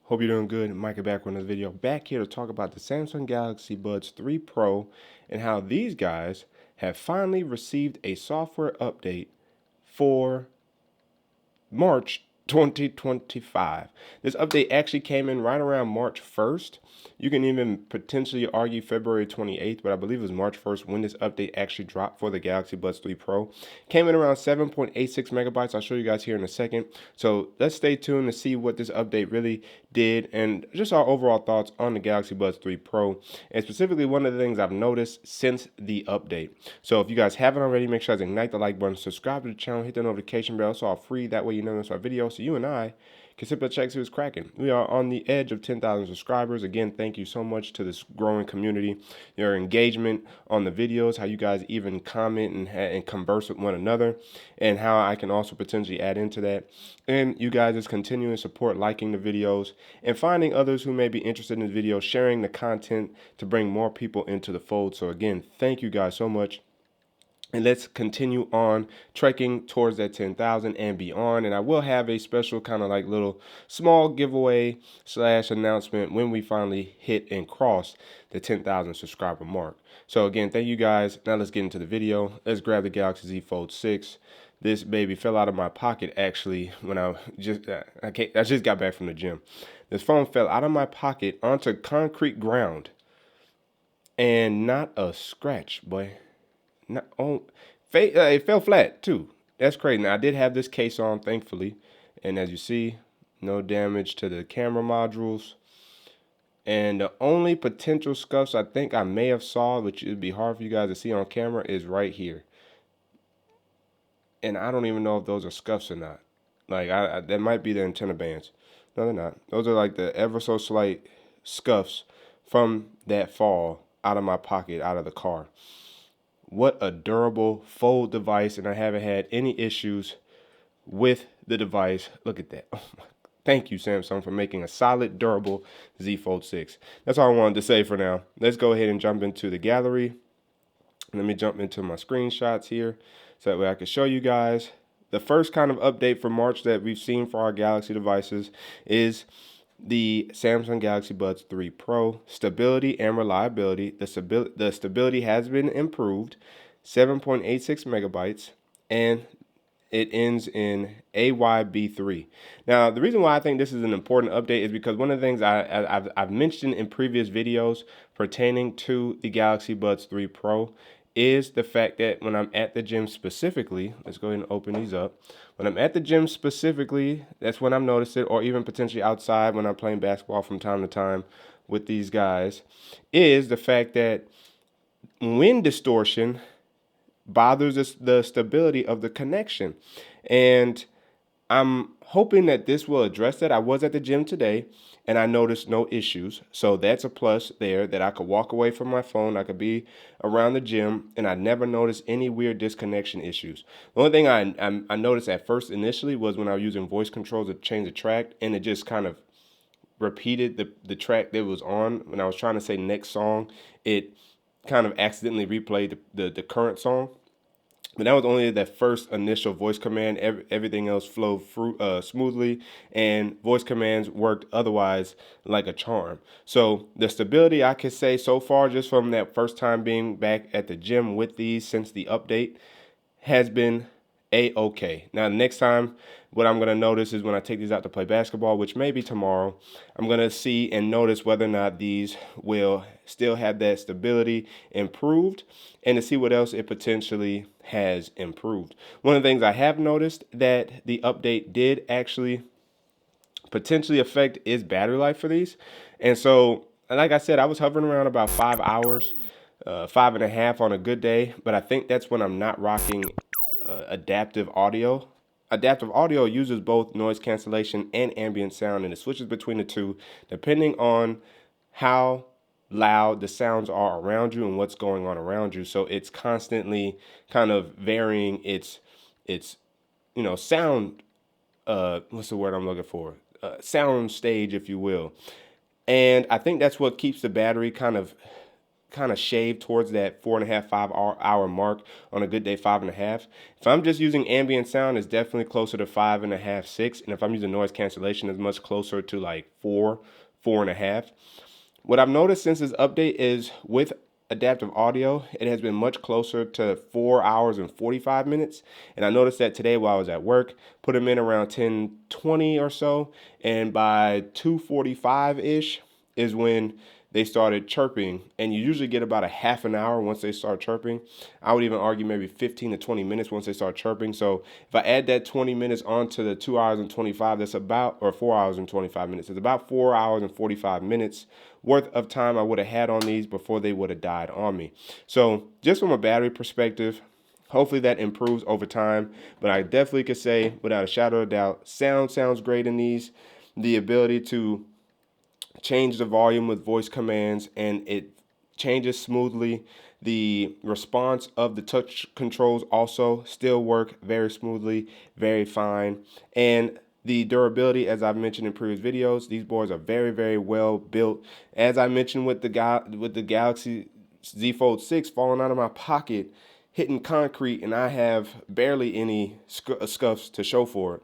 Hope you're doing good. Micah back with another video. Back here to talk about the Samsung Galaxy Buds 3 Pro and how these guys have finally received a software update for March 2025. This update actually came in right around March 1st. You can even potentially argue February 28th, but I believe it was March 1st when this update actually dropped for the Galaxy Buds 3 Pro. Came in around 7.86 megabytes. I'll show you guys here in a second. So let's stay tuned to see what this update really did and just our overall thoughts on the Galaxy Buds 3 Pro, and specifically one of the things I've noticed since the update. So if you guys haven't already, make sure to ignite the like button, subscribe to the channel, hit the notification bell. It's all free. That way you never miss our video. So you and I can simply check see what's cracking. We are on the edge of 10,000 subscribers. Again, thank you so much to this growing community. Your engagement on the videos, how you guys even comment and converse with one another, and how I can also potentially add into that. And you guys just continuing support, liking the videos, and finding others who may be interested in the video, sharing the content to bring more people into the fold. So again, thank you guys so much. And let's continue on trekking towards that 10,000 and beyond. And I will have a special kind of like little small giveaway / announcement when we finally hit and cross the 10,000 subscriber mark. So again, thank you guys. Now let's get into the video. Let's grab the Galaxy Z Fold 6. This baby fell out of my pocket actually when I just got back from the gym. This phone fell out of my pocket onto concrete ground, and not a scratch, boy. Not on, it fell flat too. That's crazy. Now I did have this case on, thankfully, and as you see, no damage to the camera modules. And the only potential scuffs I think I may have saw, which would be hard for you guys to see on camera, is right here. And I don't even know if those are scuffs or not. Like that might be the antenna bands. No, they're not. Those are like the ever so slight scuffs from that fall out of my pocket, out of the car. What a durable fold device, and I haven't had any issues with the device. Look at that. Oh my. Thank you, Samsung, for making a solid, durable Z Fold 6. That's all I wanted to say for now. Let's go ahead and jump into the gallery. Let me jump into my screenshots here so that way I can show you guys. The first kind of update for March that we've seen for our Galaxy devices is the Samsung Galaxy Buds 3 Pro. Stability and reliability. The stability has been improved, 7.86 megabytes, and it ends in AYB3. Now, the reason why I think this is an important update is because one of the things I've mentioned in previous videos pertaining to the Galaxy Buds 3 Pro is the fact that when I'm at the gym specifically, let's go ahead and open these up. When I'm at the gym specifically, that's when I've noticed it, or even potentially outside when I'm playing basketball from time to time with these guys, is the fact that wind distortion bothers the stability of the connection. And I'm hoping that this will address that. I was at the gym today and I noticed no issues. So that's a plus there, that I could walk away from my phone. I could be around the gym and I never noticed any weird disconnection issues. The only thing I noticed at first initially was when I was using voice controls to change the track, and it just kind of repeated the track that was on. When I was trying to say next song, it kind of accidentally replayed the current song. But that was only that first initial voice command. Everything else flowed smoothly, and voice commands worked otherwise like a charm. So the stability, I could say so far, just from that first time being back at the gym with these since the update, has been A-okay. Now, next time, what I'm going to notice is when I take these out to play basketball, which may be tomorrow, I'm going to see and notice whether or not these will still have that stability improved, and to see what else it potentially has improved. One of the things I have noticed that the update did actually potentially affect is battery life for these. And so, like I said, I was hovering around about 5 hours, 5.5 on a good day, but I think that's when I'm not rocking adaptive audio. Adaptive audio uses both noise cancellation and ambient sound, and it switches between the two depending on how loud the sounds are around you and what's going on around you. So it's constantly kind of varying its sound, what's the word I'm looking for? Sound stage, if you will. And I think that's what keeps the battery kind of kind of shave towards that 4.5, 5 hour mark. On a good day, 5.5. If I'm just using ambient sound, it's definitely closer to 5.5, 6. And if I'm using noise cancellation, it's much closer to like 4, 4.5. What I've noticed since this update is with adaptive audio, it has been much closer to 4 hours and 45 minutes. And I noticed that today while I was at work, put them in around 10:20 or so. And by 2:45-ish is when they started chirping. And you usually get about a half an hour once they start chirping. I would even argue maybe 15 to 20 minutes once they start chirping. So if I add that 20 minutes onto the 2 hours and 25, that's about, or 4 hours and 25 minutes, it's about 4 hours and 45 minutes worth of time I would have had on these before they would have died on me. So just from a battery perspective, hopefully that improves over time. But I definitely could say without a shadow of a doubt, sounds great in these. The ability to change the volume with voice commands, and it changes smoothly. The response of the touch controls also still work very smoothly, very fine. And the durability, as I've mentioned in previous videos, these boards are very, very well built. As I mentioned with the Galaxy Z Fold 6 falling out of my pocket, hitting concrete, and I have barely any scuffs to show for it.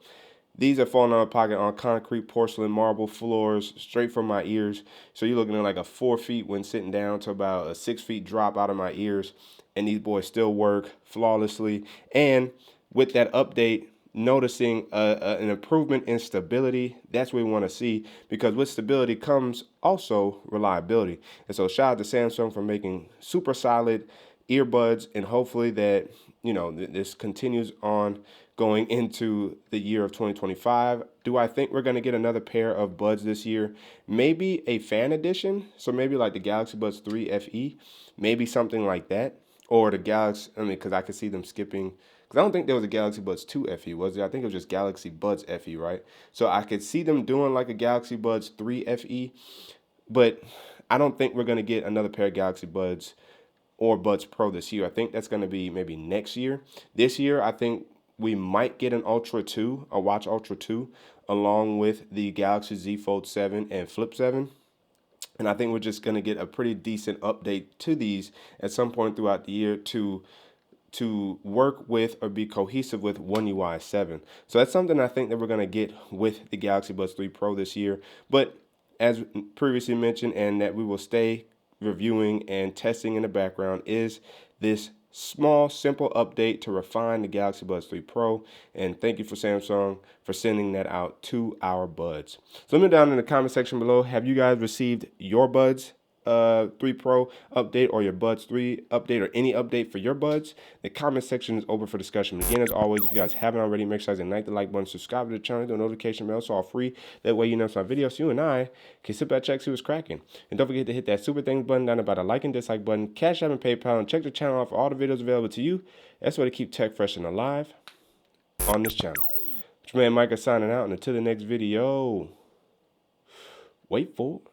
These are falling out of pocket on concrete, porcelain, marble floors, straight from my ears. So you're looking at like a 4 feet when sitting down to about a 6 feet drop out of my ears. And these boys still work flawlessly. And with that update, noticing an improvement in stability, that's what we want to see, because with stability comes also reliability. And so shout out to Samsung for making super solid earbuds, and hopefully that, you know, this continues on going into the year of 2025. Do I think we're going to get another pair of buds this year? Maybe a fan edition. So maybe like the Galaxy Buds 3 FE, maybe something like that. Or the Galaxy, I mean, because I could see them skipping, because I don't think there was a Galaxy Buds 2 FE, was there? I think it was just Galaxy Buds FE, right? So I could see them doing like a Galaxy Buds 3 FE, but I don't think we're going to get another pair of Galaxy Buds or Buds Pro this year. I think that's going to be maybe next year. This year, I think we might get an Ultra 2, a Watch Ultra 2, along with the Galaxy Z Fold 7 and Flip 7. And I think we're just going to get a pretty decent update to these at some point throughout the year to work with or be cohesive with One UI 7. So that's something I think that we're going to get with the Galaxy Buds 3 Pro this year. But as previously mentioned, and that we will stay reviewing and testing in the background, is this small, simple update to refine the Galaxy Buds 3 Pro. And thank you for Samsung for sending that out to our buds. So let me know down in the comment section below, have you guys received your Buds 3 Pro update, or your Buds 3 update, or any update for your buds? The comment section is open for discussion. Again, as always, if you guys haven't already, make sure you ignite the like button, subscribe to the channel, the notification bell, so all free. That way you know my videos, so you and I can sit back, check, see what's cracking. And don't forget to hit that super thanks button down about a like and dislike button, Cash App and PayPal, and check the channel out for all the videos available to you. That's why to keep tech fresh and alive on this channel. It's your man Micah signing out, and until the next video, wait for it.